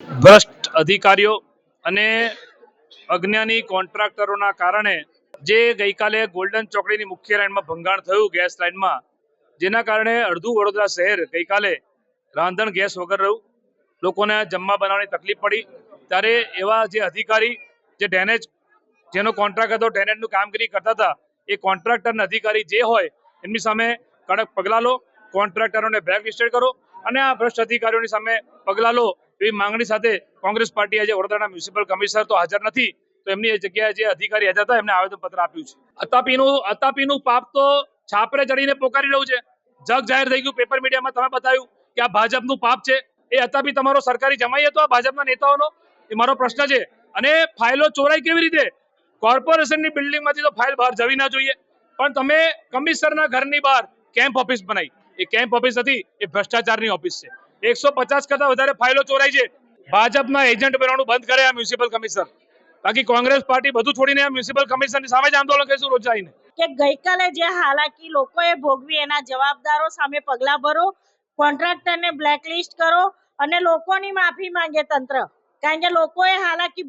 ભ્રષ્ટ અધિકારીઓ અને અજ્ઞાની કોન્ટ્રાક્ટરોના કારણે જે ગઈકાલે ગોલ્ડન ચોકડીની મુખ્ય લાઇનમાં ભંગાણ થયું ગેસ લાઇનમાં, જેના કારણે અડધું વડોદરા શહેર ગઈકાલે રાંધણ ગેસ વગર રહ્યું, લોકોને જમવા બનાવવાની તકલીફ પડી. ત્યારે એવા જે અધિકારી જે ડેનેજ જેનો કોન્ટ્રાક્ટ હતો, ડેનેજનું કામગીરી કરતા હતા, એ કોન્ટ્રાક્ટરના અધિકારી જે હોય એમની સામે કડક પગલાં લો, કોન્ટ્રાક્ટરોને બ્લેકલિસ્ટેડ કરો અને આ ભ્રષ્ટ અધિકારીઓની સામે પગલાં લો એવી માંગણી સાથે કોંગ્રેસ પાર્ટી આજે વડોદરાના મ્યુનિસિપલ કમિશનર તો હાજર નથી, તો એમની જગ્યાએ જે અધિકારી હાજર હતા એમને આવેદનપત્ર આપ્યું છે. અતાપીનું પાપ તો છાપરે ચડીને પોકારી રહ્યું છે. જગ જાહેર થઈ ગયું, પેપર મીડિયામાં તમે બતાવ્યું કે આ ભાજપનું પાપ છે. એ અતાપી તમારો સરકારી જમાઈ હતો આ ભાજપના નેતાઓનો? એ મારો પ્રશ્ન છે. અને ફાઇલો ચોરાઈ કેવી રીતે? કોર્પોરેશનની બિલ્ડિંગમાંથી તો ફાઇલ બહાર જવી ના જોઈએ, પણ તમે કમિશનરના ઘરની બહાર કેમ્પ ઓફિસ બનાવી. એ કેમ્પ ઓફિસ નથી, એ ભ્રષ્ટાચારની ઓફિસ છે. 150 કરતા વધારે ફાઇલો ચોરાઈ છે. ભાજપના એજન્ટ બનવાનું બંધ કરે આ મ્યુનિસિપલ કમિશનર. બાકી કોંગ્રેસ પાર્ટી બધું છોડીને આ મ્યુનિસિપલ કમિશનની સામે જ આંદોલન કરીશું રોજ આવીને. કે ગઈકાલે જે હાલાકી લોકોએ ભોગવી એના જવાબદારો સામે પગલા ભરો, કોન્ટ્રાક્ટરને બ્લેકલિસ્ટ કરો અને લોકોની માફી માંગે તંત્ર. કારણ કે લોકોએ હાલાકી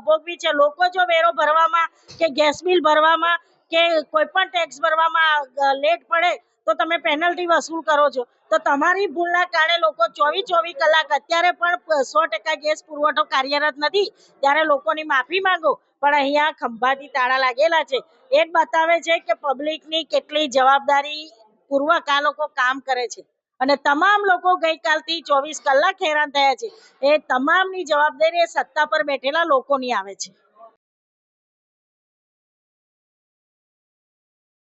ભોગવી છે. લોકો જો વેરો ભરવામાં કે ગેસ બિલ ભરવામાં કે કોઈ પણ ટેક્સ ભરવામાં લેટ પડે તો તમે પેનલ્ટી વસૂલ કરો છો. તો તમારી ભૂલના કારણે લોકો 24 કલાક અત્યારે પણ 100% ગેસ પુરવઠો કાર્યરત નથી, ત્યારે લોકોની માફી માંગો. પણ અહીંયા ખંભાતી તાળા લાગેલા છે, એ જ બતાવે છે કે પબ્લિકની કેટલી જવાબદારી પૂર્વક આ લોકો કામ કરે છે. અને તમામ લોકો ગઈકાલથી 24 કલાક હેરાન થયા છે. એ તમામની જવાબદારી સત્તા પર બેઠેલા લોકોની આવે છે.